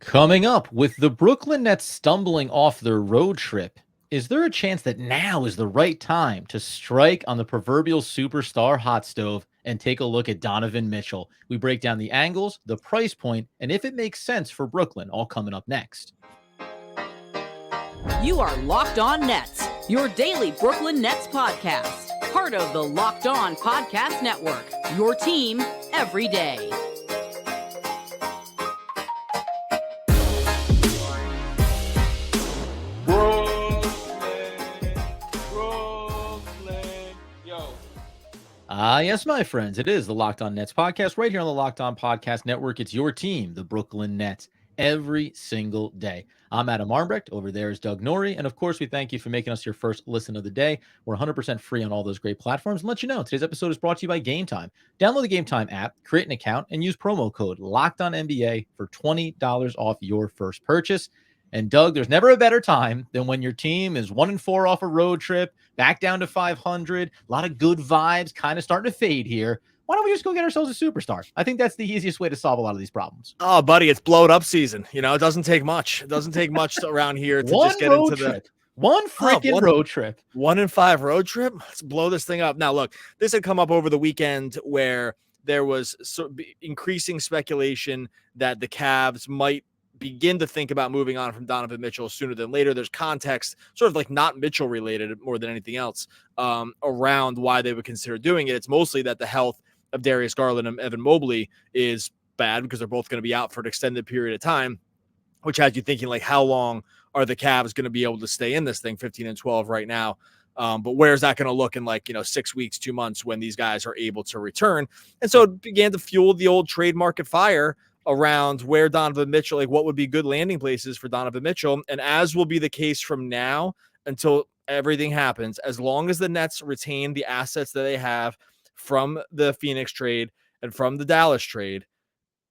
Coming up, with the Brooklyn Nets stumbling off their road trip, is there a chance that now is the right time to strike on the proverbial superstar hot stove and take a look at Donovan Mitchell? We break down the angles, the price point, and if it makes sense for Brooklyn, all coming up next. You are Locked On Nets, your daily Brooklyn Nets podcast. Part of the Locked On Podcast Network, your team every day. Yes, my friends, it is the Locked On Nets podcast right here on the Locked On Podcast Network. It's your team, the Brooklyn Nets, every single day. I'm Adam Armbrecht. Over there is Doug Norrie. And of course, we thank you for making us your first listen of the day. We're 100% free on all those great platforms. And let you know, today's episode is brought to you by Gametime. Download the Gametime app, create an account, and use promo code LOCKEDONNBA for $20 off your first purchase. And Doug, there's never a better time than when your team is 1-4 off a road trip, back down to 500, a lot of good vibes kind of starting to fade here. Why don't we just go get ourselves a superstar? I think that's the easiest way to solve a lot of these problems. Oh, buddy, it's blowed up season. You know, it doesn't take much. It doesn't take much around here to just get into the one freaking road trip. 1-5 road trip. Let's blow this thing up. Now, look, this had come up over the weekend where there was increasing speculation that the Cavs might begin to think about moving on from Donovan Mitchell sooner than later. There's context, sort of like not Mitchell related more than anything else, around why they would consider doing it. It's mostly that the health of Darius, Garland, and Evan Mobley is bad because they're both going to be out for an extended period of time, which has you thinking, like, how long are the Cavs going to be able to stay in this thing? 15-12 right now. But where's that going to look in 6 weeks, 2 months when these guys are able to return? And so it began to fuel the old trade market fire around where Donovan Mitchell, what would be good landing places for Donovan Mitchell. And as will be the case from now until everything happens, as long as the Nets retain the assets that they have from the Phoenix trade and from the Dallas trade,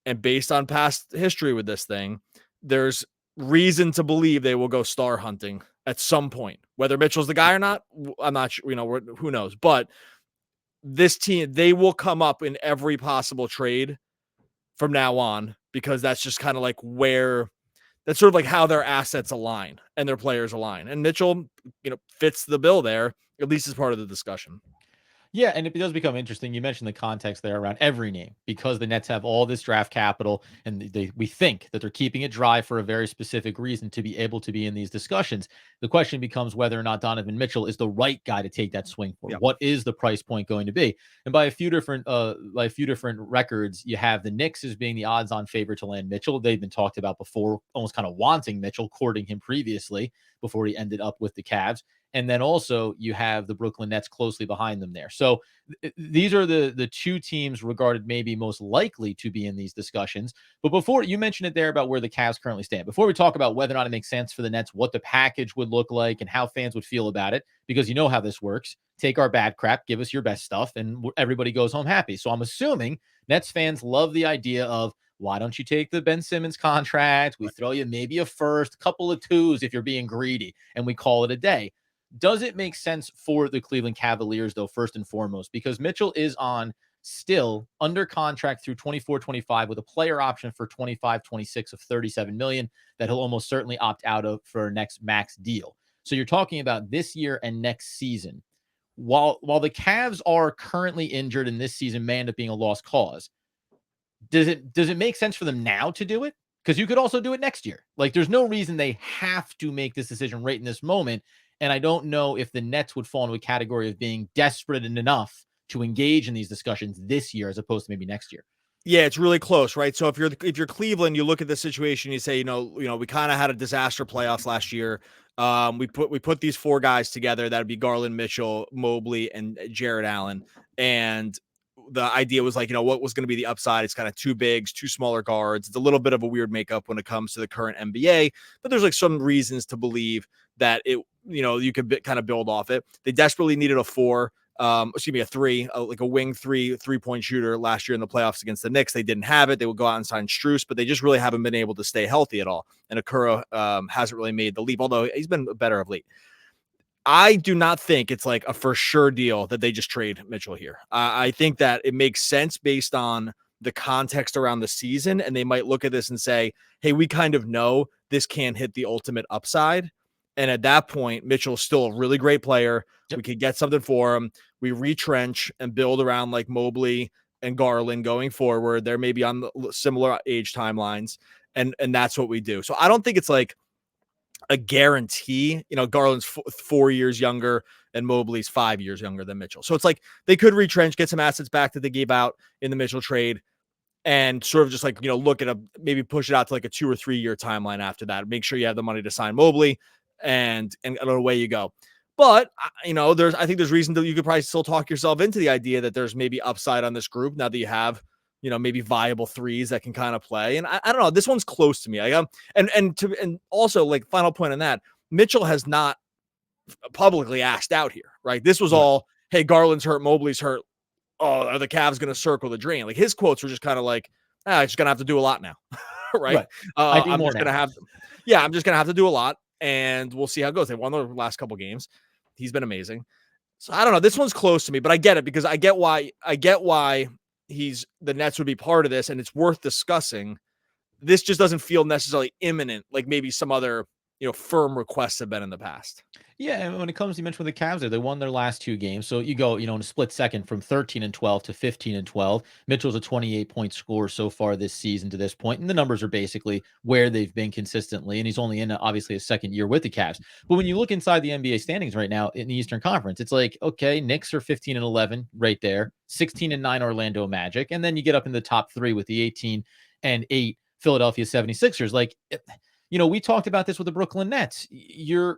and based on past history with this thing, there's reason to believe they will go star hunting at some point. Whether Mitchell's the guy or not, I'm not sure, who knows. But this team, they will come up in every possible trade from now on, because that's just kind of that's sort of like how their assets align and their players align. And Mitchell, fits the bill there, at least as part of the discussion. Yeah, and it does become interesting. You mentioned the context there around every name, because the Nets have all this draft capital, and we think that they're keeping it dry for a very specific reason, to be able to be in these discussions. The question becomes whether or not Donovan Mitchell is the right guy to take that swing for. Yep. What is the price point going to be? And by a few different records, you have the Knicks as being the odds-on favorite to land Mitchell. They've been talked about before, almost kind of wanting Mitchell, courting him previously before he ended up with the Cavs. And then also you have the Brooklyn Nets closely behind them there. So these are the two teams regarded maybe most likely to be in these discussions. But before, you mentioned it there about where the Cavs currently stand. Before we talk about whether or not it makes sense for the Nets, what the package would look like and how fans would feel about it, because you know how this works. Take our bad crap, give us your best stuff, and everybody goes home happy. So I'm assuming Nets fans love the idea of, why don't you take the Ben Simmons contract? We throw you maybe a first, couple of twos if you're being greedy, and we call it a day. Does it make sense for the Cleveland Cavaliers, though, first and foremost? Because Mitchell is on still under contract through 24-25 with a player option for 25-26 of $37 million that he'll almost certainly opt out of for a next max deal. So you're talking about this year and next season. While the Cavs are currently injured and this season may end up being a lost cause, does it make sense for them now to do it? Because you could also do it next year. There's no reason they have to make this decision right in this moment. And I don't know if the Nets would fall into a category of being desperate enough to engage in these discussions this year as opposed to maybe next year. Yeah, it's really close, right? So if you're Cleveland, you look at the situation, you say, we kind of had a disaster playoffs last year. We put these four guys together. That'd be Garland, Mitchell, Mobley, and Jarrett Allen. And the idea was what was going to be the upside? It's kind of two bigs, two smaller guards. It's a little bit of a weird makeup when it comes to the current NBA, but there's some reasons to believe that you could kind of build off it. They desperately needed a three, like a wing three-point shooter last year in the playoffs against the Knicks. They didn't have it. They would go out and sign Strus, but they just really haven't been able to stay healthy at all. And Okoro hasn't really made the leap, although he's been better of late. I do not think it's a for sure deal that they just trade Mitchell here. I think that it makes sense based on the context around the season, and they might look at this and say, hey, we kind of know this can't hit the ultimate upside. And at that point, Mitchell's still a really great player. Yep. We could get something for him. We retrench and build around like Mobley and Garland going forward. They're maybe on the similar age timelines, and that's what we do. So I don't think it's like a guarantee. Garland's 4 years younger and Mobley's 5 years younger than Mitchell. So it's like they could retrench, get some assets back that they gave out in the Mitchell trade, and sort of just like, look at maybe push it out to like a 2 or 3 year timeline after that. Make sure you have the money to sign Mobley, and away you go. But, I think there's reason that you could probably still talk yourself into the idea that there's maybe upside on this group now that you have, maybe viable threes that can kind of play. And I don't know, this one's close to me. And also, like, final point on that, Mitchell has not publicly asked out here, right? This was all, hey, Garland's hurt, Mobley's hurt. Oh, are the Cavs going to circle the drain? Like, his quotes were just kind of like, I'm just going to have to do a lot now, right? I'm just going to have to do a lot, and we'll see how it goes. They won the last couple games. He's been amazing. So I don't know. This one's close to me, but I get it because I get why the Nets would be part of this, and it's worth discussing. This just doesn't feel necessarily imminent, like maybe some other, firm requests have been in the past. Yeah, and when it comes, you mentioned with the Cavs, they won their last 2 games. So you go, in a split second from 13-12 to 15-12. Mitchell's a 28-point scorer so far this season to this point, and the numbers are basically where they've been consistently. And he's only in obviously a second year with the Cavs. But when you look inside the NBA standings right now in the Eastern Conference, it's like, okay, Knicks are 15-11 right there, 16-9 Orlando Magic, and then you get up in the top 3 with the 18-8 Philadelphia 76ers. Like, we talked about this with the Brooklyn Nets.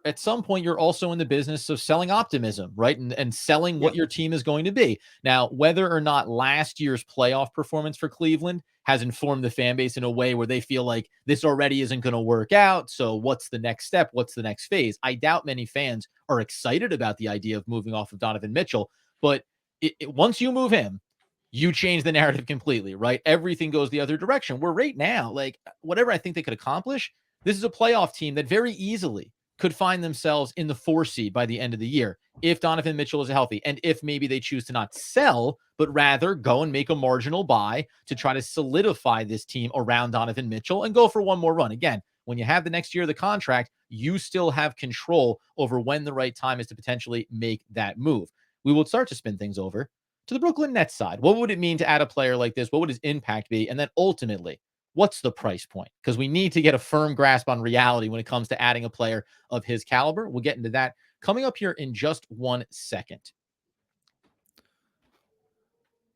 At some point, you're also in the business of selling optimism, right? And selling what your team is going to be. Now, whether or not last year's playoff performance for Cleveland has informed the fan base in a way where they feel like this already isn't going to work out. So what's the next step? What's the next phase? I doubt many fans are excited about the idea of moving off of Donovan Mitchell. But once you move him, you change the narrative completely, right? Everything goes the other direction. Where right now, like, whatever I think they could accomplish, this is a playoff team that very easily could find themselves in the 4 seed by the end of the year if Donovan Mitchell is healthy, and if maybe they choose to not sell, but rather go and make a marginal buy to try to solidify this team around Donovan Mitchell and go for one more run. Again, when you have the next year of the contract, you still have control over when the right time is to potentially make that move. We will start to spin things over to the Brooklyn Nets side. What would it mean to add a player like this? What would his impact be? And then ultimately, what's the price point? Because we need to get a firm grasp on reality when it comes to adding a player of his caliber. We'll get into that coming up here in just 1 second.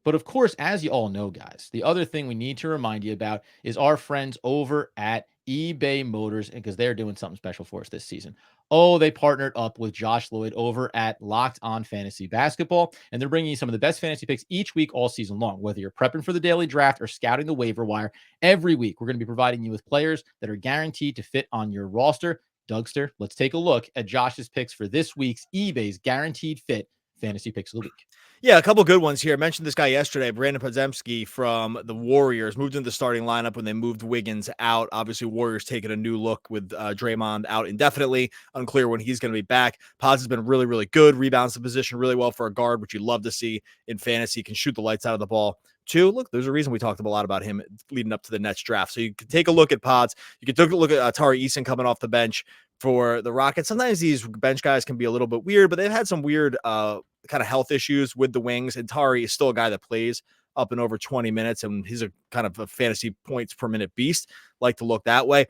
But of course, as you all know, guys, the other thing we need to remind you about is our friends over at eBay Motors, because they're doing something special for us this season. Oh, they partnered up with Josh Lloyd over at Locked On Fantasy Basketball, and they're bringing you some of the best fantasy picks each week all season long. Whether you're prepping for the daily draft or scouting the waiver wire, every week we're going to be providing you with players that are guaranteed to fit on your roster. Dougster, let's take a look at Josh's picks for this week's eBay's Guaranteed Fit Fantasy Picks of the Week. Yeah, a couple good ones here. I mentioned this guy yesterday, Brandon Podziemski from the Warriors, moved into the starting lineup when they moved Wiggins out. Obviously, Warriors taking a new look with Draymond out indefinitely. Unclear when he's going to be back. Pods has been really, really good. Rebounds the position really well for a guard, which you love to see in fantasy. Can shoot the lights out of the ball. 2, look, there's a reason we talked a lot about him leading up to the Nets draft. So you can take a look at Pods. You can take a look at Tari Eason coming off the bench for the Rockets. Sometimes these bench guys can be a little bit weird, but they've had some weird kind of health issues with the wings. And Tari is still a guy that plays up and over 20 minutes, and he's a kind of a fantasy points per minute beast. Like to look that way.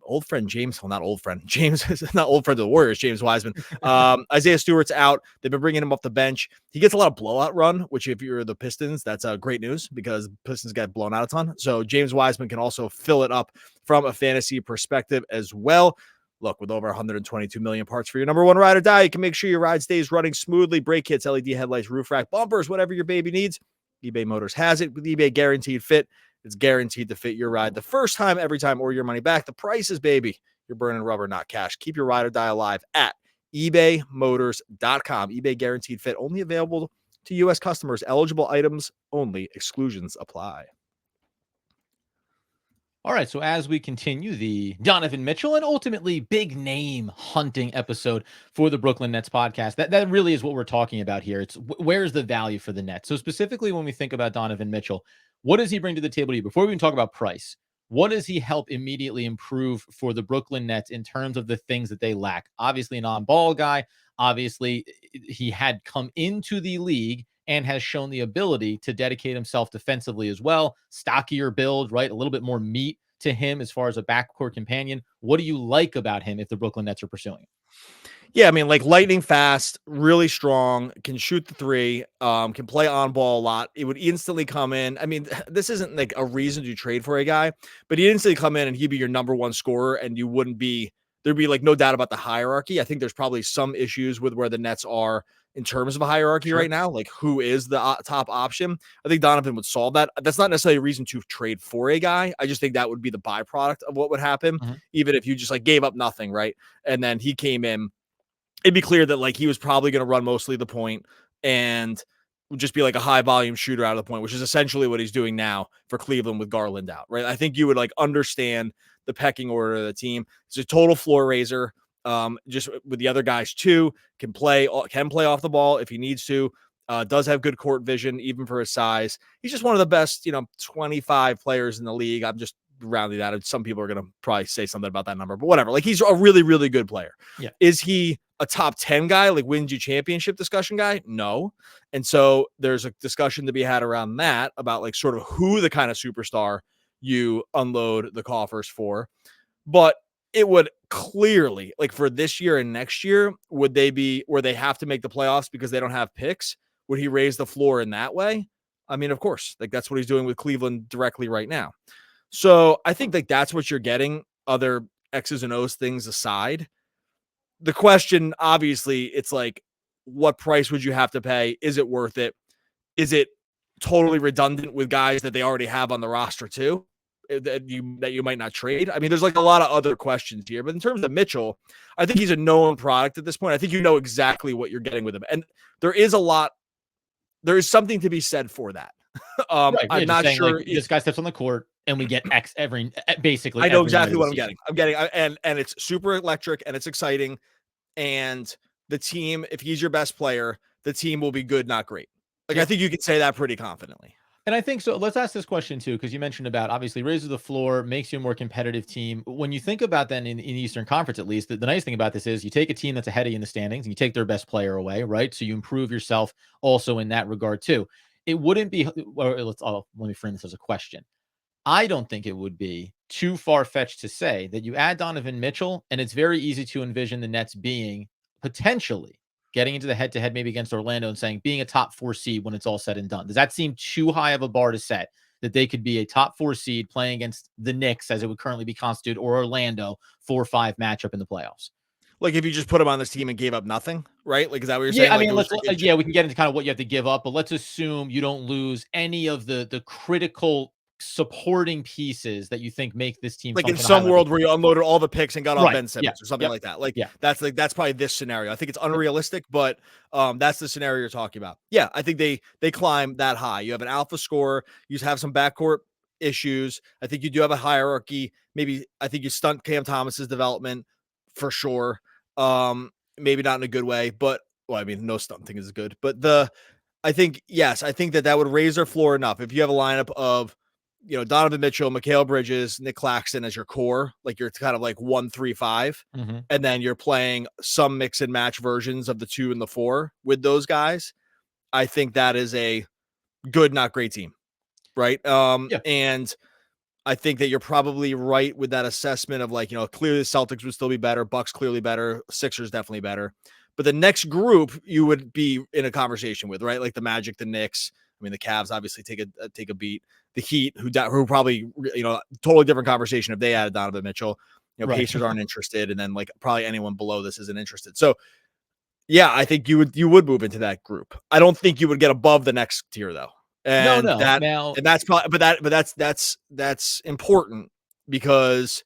Old friend James, well, not old friend. James is not old friend of the Warriors, James Wiseman. Isaiah Stewart's out. They've been bringing him off the bench. He gets a lot of blowout run, which if you're the Pistons, that's great news because Pistons get blown out a ton. So James Wiseman can also fill it up from a fantasy perspective as well. Look, with over 122 million parts for your number one ride or die, you can make sure your ride stays running smoothly. Brake kits, LED headlights, roof rack, bumpers, whatever your baby needs. eBay Motors has it with eBay Guaranteed Fit. It's guaranteed to fit your ride the first time, every time, or your money back. The prices, baby. You're burning rubber, not cash. Keep your ride or die alive at ebaymotors.com. eBay Guaranteed Fit, only available to U.S. customers. Eligible items only. Exclusions apply. All right, so as we continue the Donovan Mitchell and ultimately big name hunting episode for the Brooklyn Nets podcast, that really is what we're talking about here. It's where's the value for the Nets? So specifically when we think about Donovan Mitchell, What does he bring to the table to you? Before we even talk about price, what does he help immediately improve for the Brooklyn Nets in terms of the things that they lack? Obviously, an on-ball guy. Obviously, he had come into the league and has shown the ability to dedicate himself defensively as well. Stockier build, right? A little bit more meat to him as far as a backcourt companion. What do you like about him if the Brooklyn Nets are pursuing him? Yeah, I mean, like lightning fast, really strong, can shoot the three, can play on ball a lot. It would instantly come in. I mean, this isn't like a reason to trade for a guy, but he'd instantly come in and he'd be your number one scorer, and you wouldn't be there'd be like no doubt about the hierarchy. I think there's probably some issues with where the Nets are in terms of a hierarchy right now, like who is the top option. I think Donovan would solve that. That's not necessarily a reason to trade for a guy. I just think that would be the byproduct of what would happen, even if you just like gave up nothing, right? And then he came in, it'd be clear that like he was probably going to run mostly the point and would just be like a high volume shooter out of the point, which is essentially what he's doing now for Cleveland with Garland out, right? I think you would like understand the pecking order of the team. It's a total floor raiser. Just with the other guys too, can play off the ball if he needs to. Does have good court vision, even for his size. He's just one of the best, 25 players in the league. I'm just rounding that. Some people are going to probably say something about that number, but whatever. Like he's a really, really good player. Yeah. Is he a top 10 guy, like wins you championship discussion guy? No. And so there's a discussion to be had around that about like sort of who the kind of superstar you unload the coffers for. But it would clearly, like for this year and next year, would they be where they have to make the playoffs because they don't have picks? Would he raise the floor in that way? I mean, of course, like that's what he's doing with Cleveland directly right now. So I think like that's what you're getting, other X's and O's things aside. The question, obviously, it's like, what price would you have to pay? Is it worth it? Is it totally redundant with guys that they already have on the roster too, that you might not trade? I mean, there's like a lot of other questions here, but in terms of Mitchell, I think he's a known product at this point. I think you know exactly what you're getting with him. And there is something to be said for that. Right, I'm not sure like, this guy steps on the court and we get X basically. I know exactly what I'm getting. And it's super electric and it's exciting. And the team, if he's your best player, the team will be good, not great. Like I think you could say that pretty confidently. And I think so. Let's ask this question too, because you mentioned about obviously raises the floor, makes you a more competitive team. When you think about then in the Eastern Conference, at least, the nice thing about this is you take a team that's ahead of you in the standings and you take their best player away, right? So you improve yourself also in that regard too. It wouldn't be, let me frame this as a question. I don't think it would be too far-fetched to say that you add Donovan Mitchell, and it's very easy to envision the Nets being potentially getting into the head-to-head maybe against Orlando and saying being a top 4 seed when it's all said and done. Does that seem too high of a bar to set that they could be a top 4 seed playing against the Knicks as it would currently be constituted or Orlando 4-5 matchup in the playoffs? Like if you just put him on this team and gave up nothing, right? Like, is that what you're Yeah, saying? I mean, Like, we can get into kind of what you have to give up, but let's assume you don't lose any of the critical supporting pieces that you think make this team like in some world where you unloaded all the picks and got on Ben Simmons or something like that. Like that's probably this scenario. I think it's unrealistic, but that's the scenario you're talking about. Yeah, I think they climb that high. You have an alpha scorer, you have some backcourt issues. I think you do have a hierarchy. Maybe I think you stunt Cam Thomas's development for sure. Maybe not in a good way, but well, I mean, no stunting is good, but I think that would raise their floor enough. If you have a lineup of Donovan Mitchell, Mikal Bridges, Nick Claxton as your core, like you're kind of like 1-3-5, and then you're playing some mix and match versions of the 2 and the 4 with those guys. I think that is a good, not great team, right? And I think that you're probably right with that assessment of like, clearly the Celtics would still be better, Bucks clearly better, Sixers definitely better. But the next group you would be in a conversation with, right? Like the Magic, the Knicks. I mean, the Cavs obviously take a beat. The Heat, who probably, totally different conversation if they added Donovan Mitchell. Pacers aren't interested, and then like probably anyone below this isn't interested. So, yeah, I think you would move into that group. I don't think you would get above the next tier though. And that's probably, but that's important because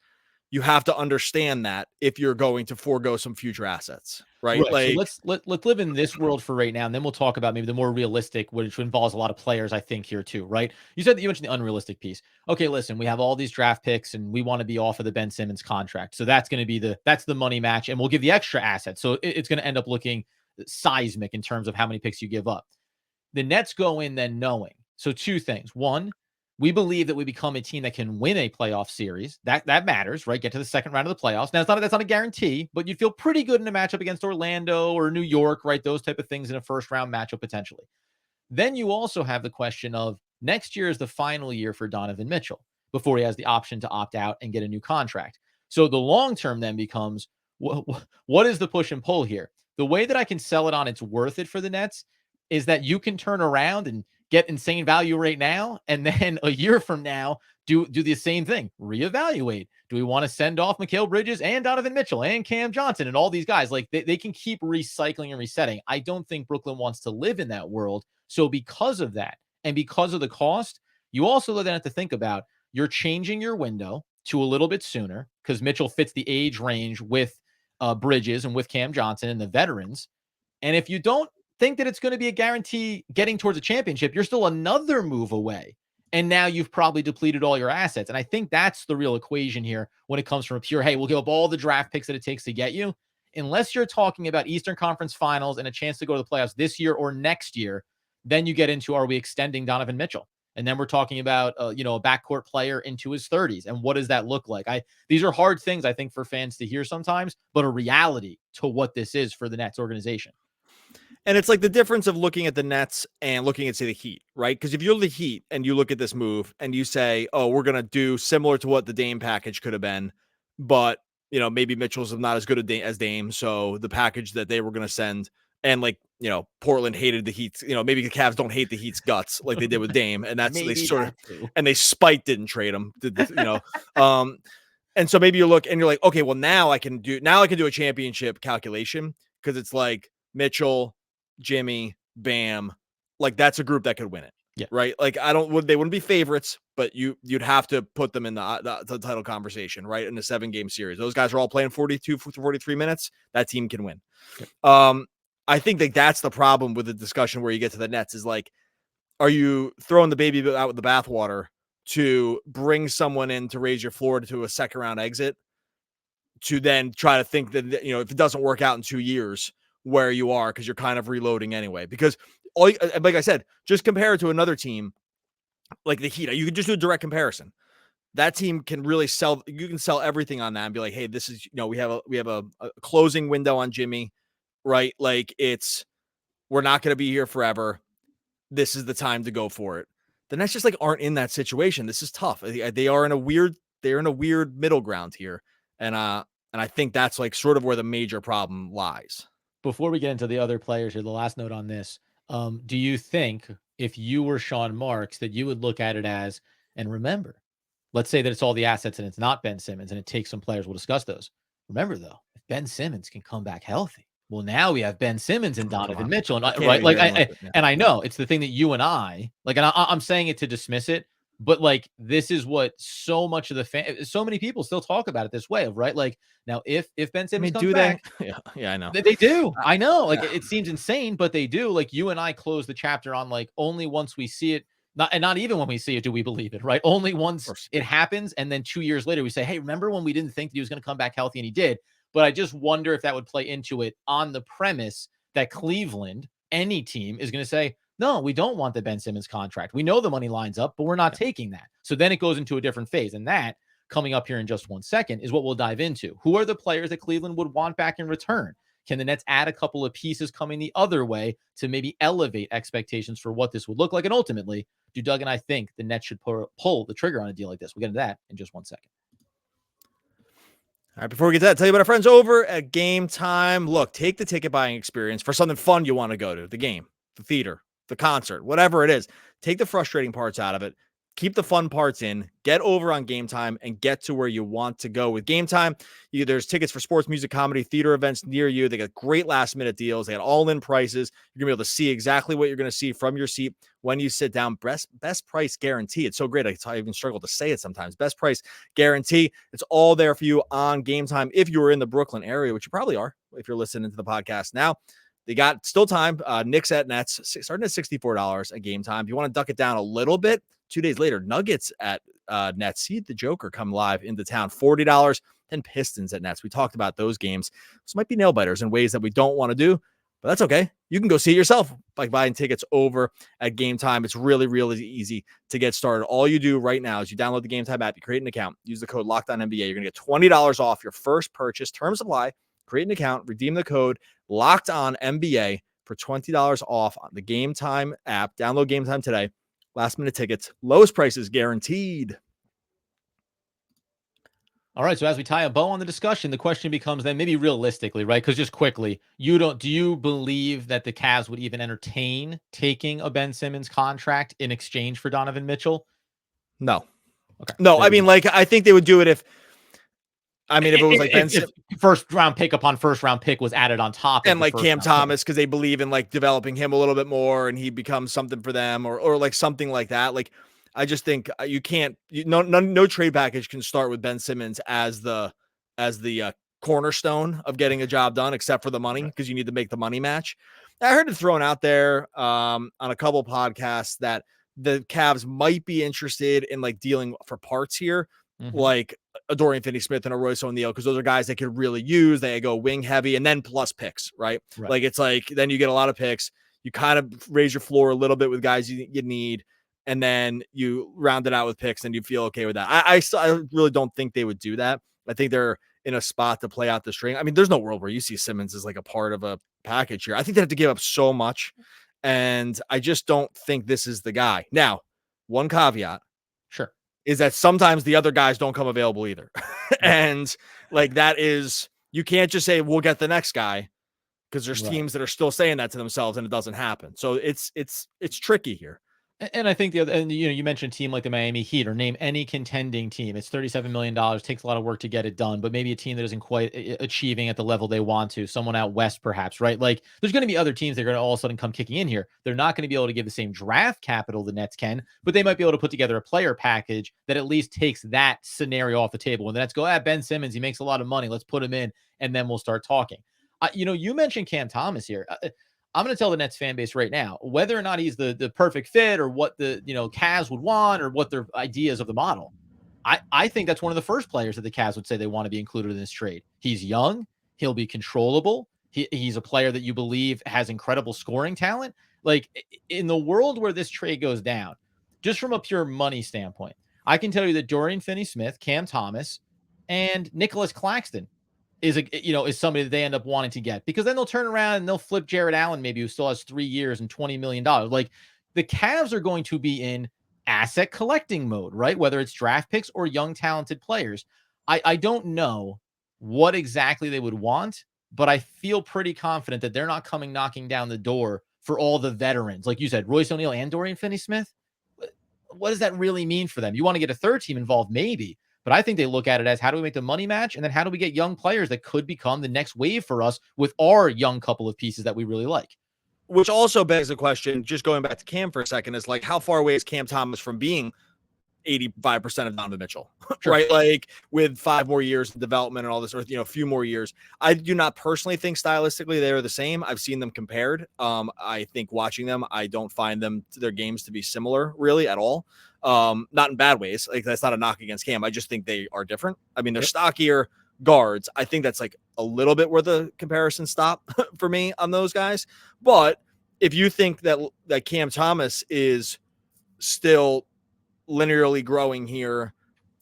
you have to understand that if you're going to forego some future assets, right? Like, so let's live in this world for right now, and then we'll talk about maybe the more realistic, which involves a lot of players, I think, here too, right? You mentioned the unrealistic piece. Okay, listen, we have all these draft picks, and we want to be off of the Ben Simmons contract, so that's going to be that's the money match, and we'll give the extra assets, so it's going to end up looking seismic in terms of how many picks you give up. The Nets go in then knowing. So 2 things. 1, We believe that we become a team that can win a playoff series. That matters, right? Get to the second round of the playoffs. Now, that's not a guarantee, but you'd feel pretty good in a matchup against Orlando or New York, right? Those type of things in a first round matchup potentially. Then you also have the question of next year is the final year for Donovan Mitchell before he has the option to opt out and get a new contract. So the long term then becomes what is the push and pull here? The way that I can sell it on it's worth it for the Nets is that you can turn around and get insane value right now, and then a year from now, do the same thing. Reevaluate. Do we want to send off Mikal Bridges and Donovan Mitchell and Cam Johnson and all these guys? Like they can keep recycling and resetting. I don't think Brooklyn wants to live in that world. So because of that, and because of the cost, you also then have to think about you're changing your window to a little bit sooner because Mitchell fits the age range with Bridges and with Cam Johnson and the veterans. And if you don't think that it's going to be a guarantee getting towards a championship, you're still another move away. And now you've probably depleted all your assets. And I think that's the real equation here when it comes from a pure, hey, we'll give up all the draft picks that it takes to get you. Unless you're talking about Eastern Conference Finals and a chance to go to the playoffs this year or next year, then you get into, are we extending Donovan Mitchell? And then we're talking about, a backcourt player into his 30s. And what does that look like? These are hard things, I think, for fans to hear sometimes, but a reality to what this is for the Nets organization. And it's like the difference of looking at the Nets and looking at, say, the Heat, right? Because if you're the Heat and you look at this move and you say, oh, we're going to do similar to what the Dame package could have been, but, maybe Mitchell's not as good as Dame. So the package that they were going to send, and Portland hated the Heat, maybe the Cavs don't hate the Heat's guts like they did with Dame. And that's, they spite didn't trade him, and so maybe you look and you're like, okay, well now I can do a championship calculation because it's like Mitchell, Jimmy, Bam, like that's a group that could win it. Yeah. Right. Like they wouldn't be favorites, but you'd have to put them in the title conversation, right? In a 7-game series. Those guys are all playing 42 to 43 minutes. That team can win. Yeah. I think that's the problem with the discussion where you get to the Nets is like, are you throwing the baby out with the bathwater to bring someone in to raise your floor to a second round exit to then try to think that, if it doesn't work out in 2 years where you are, because you're kind of reloading anyway, because like I said, just compare it to another team like the Heat. You can just do a direct comparison. That team can really sell. You can sell everything on that and be like, hey, this is, we have a closing window on Jimmy, right? Like we're not going to be here forever. This is the time to go for it. The Nets just aren't in that situation. This is tough. They're in a weird middle ground here. And I think that's sort of where the major problem lies. Before we get into the other players here, the last note on this, do you think if you were Sean Marks that you would look at it as, and remember, let's say that it's all the assets and it's not Ben Simmons and it takes some players, we'll discuss those. Remember though, if Ben Simmons can come back healthy, well, now we have Ben Simmons and Donovan Mitchell, and right? And I know it's the thing that you and I like, and I'm saying it to dismiss it, but this is what so much of so many people still talk about it this way of, right? Like now, if Ben Simmons comes back, yeah, I know they do. I know, it seems insane, but they do. Like you and I close the chapter on only once we see it, not even when we see it do we believe it, right? Only once it happens, and then 2 years later we say, hey, remember when we didn't think that he was going to come back healthy and he did? But I just wonder if that would play into it on the premise that Cleveland, any team, is going to say, no, we don't want the Ben Simmons contract. We know the money lines up, but we're not taking that. So then it goes into a different phase. And that, coming up here in just 1 second, is what we'll dive into. Who are the players that Cleveland would want back in return? Can the Nets add a couple of pieces coming the other way to maybe elevate expectations for what this would look like? And ultimately, do Doug and I think the Nets should pull the trigger on a deal like this? We'll get into that in just 1 second. All right, before we get to that, tell you about our friends over at Gametime. Look, take the ticket buying experience for something fun you want to go to, the game, the theater, the concert, whatever it is. Take the frustrating parts out of it. Keep the fun parts in. Get over on Gametime and get to where you want to go with Gametime. There's tickets for sports, music, comedy, theater events near you. They got great last-minute deals. They got all-in prices. You're going to be able to see exactly what you're going to see from your seat when you sit down. Best price guarantee. It's so great. I even struggle to say it sometimes. Best price guarantee. It's all there for you on Gametime. If you're in the Brooklyn area, which you probably are if you're listening to the podcast now, they got still time. Knicks at Nets, starting at $64 at Gametime. If you want to duck it down a little bit, 2 days later, Nuggets at Nets. See the Joker come live into town, $40. And Pistons at Nets. We talked about those games. This might be nail biters in ways that we don't want to do. but that's okay. You can go see it yourself by buying tickets over at Gametime. It's really, really easy to get started. All you do right now is you download the Gametime app, you create an account, use the code LOCKEDONNBA. You're going to get $20 off your first purchase. Terms apply. Create an account, redeem the code LOCKEDONNBA for $20 off on the Gametime app. Download Gametime today. Last minute tickets, lowest prices guaranteed. All right. So as we tie a bow on the discussion, the question becomes then maybe realistically, right? Because just quickly, do you believe that the Cavs would even entertain taking a Ben Simmons contract in exchange for Donovan Mitchell? No. Okay. No, I mean, like, I think they would do it if it was like if first round pick upon first round pick was added on top, and like Cam Thomas, because they believe in like developing him a little bit more and he becomes something for them, or like something like that. Like, I just think you can't, no trade package can start with Ben Simmons as the cornerstone of getting a job done, except for the money, because you need to make the money match. I heard it thrown out there on a couple podcasts that the Cavs might be interested in like dealing for parts here, like a Dorian Finney-Smith and a Royce O'Neal, because those are guys they could really use. They go wing heavy and then plus picks, right? Like, it's like then you get a lot of picks. You kind of raise your floor a little bit with guys you need, and then you round it out with picks, and you feel okay with that. I really don't think they would do that. I think they're in a spot to play out the string. I mean, there's no world where you see Simmons as like a part of a package here. I think they have to give up so much, and I just don't think this is the guy. Now, one caveat, sure, is that sometimes the other guys don't come available either. And like, that is, you can't just say, we'll get the next guy, because there's teams that are still saying that to themselves and it doesn't happen. So it's tricky here. And I think you mentioned a team like the Miami Heat, or name any contending team. It's $37 million, takes a lot of work to get it done, but maybe a team that isn't quite achieving at the level they want to, someone out west perhaps, right? Like, there's going to be other teams that are going to all of a sudden come kicking in here. They're not going to be able to give the same draft capital the Nets can, but they might be able to put together a player package that at least takes that scenario off the table. When the Nets go, Ben Simmons, he makes a lot of money, let's put him in, and then we'll start talking. You mentioned Cam Thomas here. I'm going to tell the Nets fan base right now, whether or not he's the perfect fit, or what the Cavs would want, or what their ideas of the model. I think that's one of the first players that the Cavs would say they want to be included in this trade. He's young. He'll be controllable. He's a player that you believe has incredible scoring talent. Like, in the world where this trade goes down, just from a pure money standpoint, I can tell you that Dorian Finney-Smith, Cam Thomas, and Nicholas Claxton is somebody that they end up wanting to get, because then they'll turn around and they'll flip Jared Allen, maybe, who still has 3 years and $20 million. Like, the Cavs are going to be in asset collecting mode, right? Whether it's draft picks or young, talented players. I don't know what exactly they would want, but I feel pretty confident that they're not coming knocking down the door for all the veterans. Like you said, Royce O'Neal and Dorian Finney-Smith. What does that really mean for them? You want to get a third team involved, maybe. But I think they look at it as, how do we make the money match? And then how do we get young players that could become the next wave for us with our young couple of pieces that we really like? Which also begs the question, just going back to Cam for a second, is like, how far away is Cam Thomas from being 85% of Donovan Mitchell, Sure. Right? Like, with 5 more years of development and all this, or a few more years. I do not personally think stylistically they are the same. I've seen them compared. I think watching them, I don't find their games to be similar really at all. Not in bad ways. Like, that's not a knock against Cam. I just think they are different. I mean, they're stockier guards. I think that's like a little bit where the comparison stop for me on those guys. But if you think that Cam Thomas is still linearly growing here,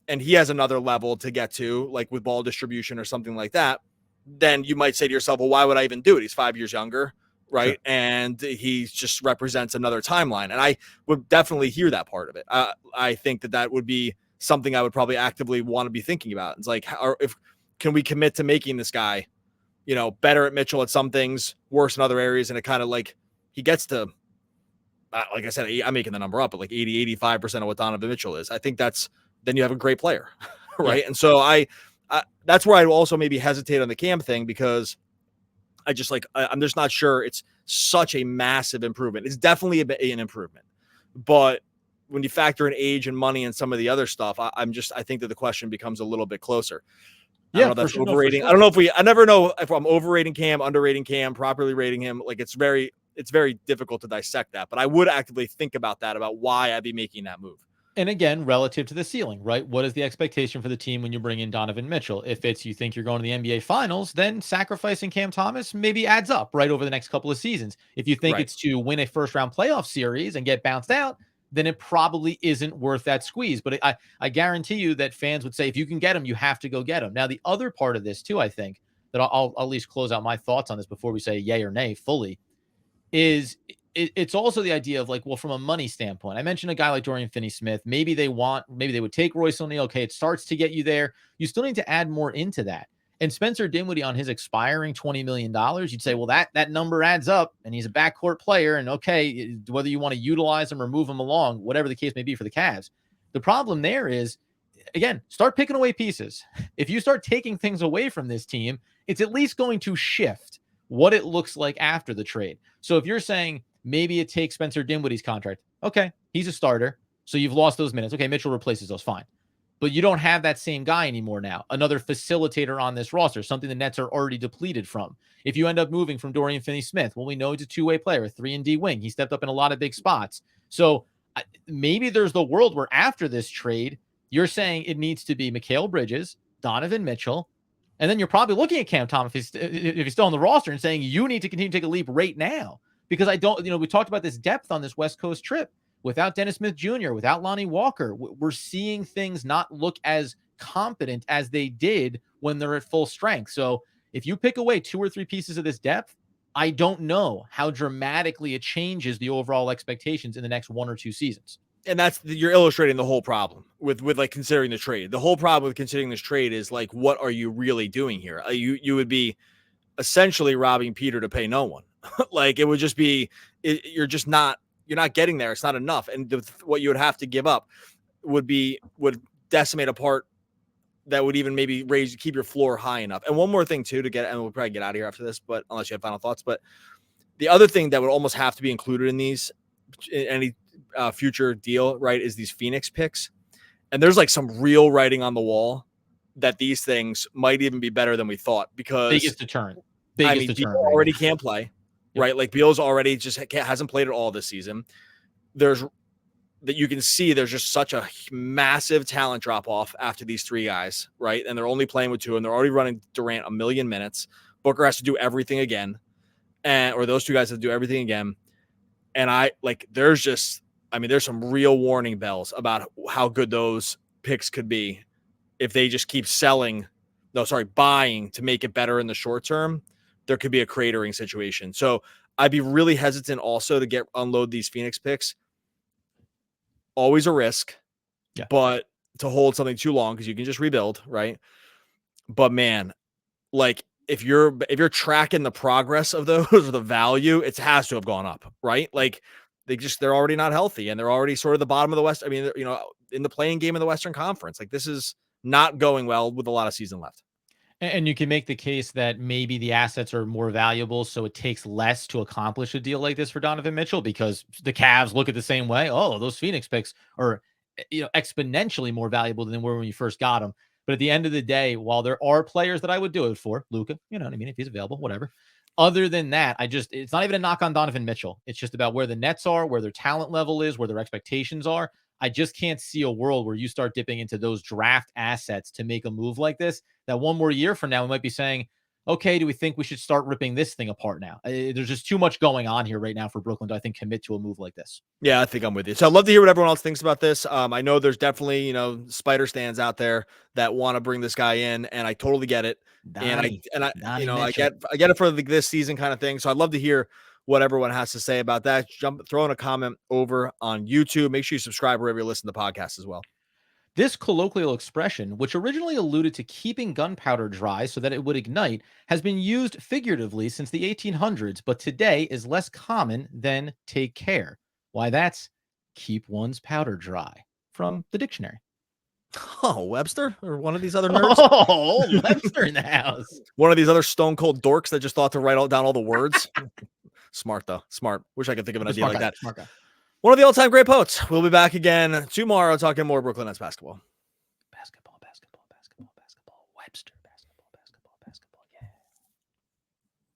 and he has another level to get to, like with ball distribution or something like that, then you might say to yourself, well, why would I even do it? He's 5 years younger, right? Sure. And he just represents another timeline. And I would definitely hear that part of it. I think that would be something I would probably actively want to be thinking about. It's like, can we commit to making this guy, better at Mitchell at some things, worse in other areas, and it kind of like he gets to, like I said, I'm making the number up, but like 85% of what Donovan Mitchell is. I think then you have a great player, right? Yeah. And so I that's where I also maybe hesitate on the Cam thing, because I just I'm just not sure it's such a massive improvement. It's definitely an improvement, but when you factor in age and money and some of the other stuff, I think that the question becomes a little bit closer. I don't know if that's overrating. I don't know I never know if I'm overrating Cam, underrating Cam, properly rating him. Like, it's very difficult to dissect that, but I would actively think about why I'd be making that move. And again, relative to the ceiling, right? What is the expectation for the team when you bring in Donovan Mitchell? If it's you think you're going to the NBA Finals, then sacrificing Cam Thomas maybe adds up right over the next couple of seasons. If you think Right. it's to win a first round playoff series and get bounced out, then it probably isn't worth that squeeze. But I guarantee you that fans would say if you can get him, you have to go get him. Now, the other part of this too, I think that I'll at least close out my thoughts on this before we say yay or nay fully is it's also the idea of like, well, from a money standpoint, I mentioned a guy like Dorian Finney-Smith. Maybe they would take Royce O'Neal. Okay, it starts to get you there. You still need to add more into that. And Spencer Dinwiddie on his expiring $20 million, you'd say, well, that number adds up and he's a backcourt player. And okay, whether you want to utilize him or move him along, whatever the case may be for the Cavs. The problem there is, again, start picking away pieces. If you start taking things away from this team, it's at least going to shift what it looks like after the trade. So if you're saying maybe it takes Spencer Dinwiddie's contract, okay, he's a starter, so you've lost those minutes. Okay, Mitchell replaces those, fine. But you don't have that same guy anymore now, another facilitator on this roster, something the Nets are already depleted from. If you end up moving from Dorian Finney-Smith, well, we know he's a two-way player, a 3-and-D wing. He stepped up in a lot of big spots. So maybe there's the world where after this trade, you're saying it needs to be Mikal Bridges, Donovan Mitchell, and then you're probably looking at Cam Thomas if he's still on the roster and saying you need to continue to take a leap right now. Because we talked about this depth on this West Coast trip. Without Dennis Smith Jr., without Lonnie Walker, we're seeing things not look as competent as they did when they're at full strength. So if you pick away 2 or 3 pieces of this depth, I don't know how dramatically it changes the overall expectations in the next 1 or 2 seasons. And you're illustrating the whole problem with like considering the trade. The whole problem with considering this trade is like, what are you really doing here? You would be essentially robbing Peter to pay no one. Like it would just be, you're not getting there. It's not enough. And what you would have to give up would decimate a part that would even maybe keep your floor high enough. And one more thing too, and we'll probably get out of here after this, but unless you have final thoughts, but the other thing that would almost have to be included in any future deal, right, is these Phoenix picks. And there's like some real writing on the wall that these things might even be better than we thought, because biggest deterrent. Beal already can't play, yep. Right? Like Beal's already just hasn't played at all this season. You can see there's just such a massive talent drop off after these 3 guys, right? And they're only playing with 2, and they're already running Durant 1 million minutes. Booker has to do everything again, or those 2 guys have to do everything again. And there's some real warning bells about how good those picks could be if they just keep buying to make it better in the short term. There could be a cratering situation. So I'd be really hesitant also to unload these Phoenix picks. Always a risk, yeah. But to hold something too long, because you can just rebuild, right? But man, like if you're tracking the progress of those or the value, it has to have gone up, right? Like they're already not healthy, and they're already sort of the bottom of the West. I mean, in the playing game of the Western Conference, like this is not going well with a lot of season left. And you can make the case that maybe the assets are more valuable, so it takes less to accomplish a deal like this for Donovan Mitchell, because the Cavs look at the same way. Oh, those Phoenix picks are exponentially more valuable than they were when you first got them. But at the end of the day, while there are players that I would do it for, Luka, you know what I mean, if he's available, whatever. Other than that, it's not even a knock on Donovan Mitchell. It's just about where the Nets are, where their talent level is, where their expectations are. I just can't see a world where you start dipping into those draft assets to make a move like this, that 1 more year from now, we might be saying, okay, do we think we should start ripping this thing apart now? There's just too much going on here right now for Brooklyn to, I think, commit to a move like this. Yeah, I think I'm with you. So I'd love to hear what everyone else thinks about this. I know there's definitely, spider stands out there that want to bring this guy in, and I totally get it. I get it for this season kind of thing. So I'd love to hear what everyone has to say about that. Throw in a comment over on YouTube. Make sure you subscribe wherever you listen to podcasts as well. This colloquial expression, which originally alluded to keeping gunpowder dry so that it would ignite, has been used figuratively since the 1800s, but today is less common than take care. Why, that's keep one's powder dry, from the dictionary. Oh, Webster or one of these other nerds? Oh, Webster in the house. One of these other stone cold dorks that just thought to write down all the words. Smart, though. Smart. Wish I could think of an idea like that. Smart guy. One of the all-time great poets. We'll be back again tomorrow talking more Brooklyn Nets basketball.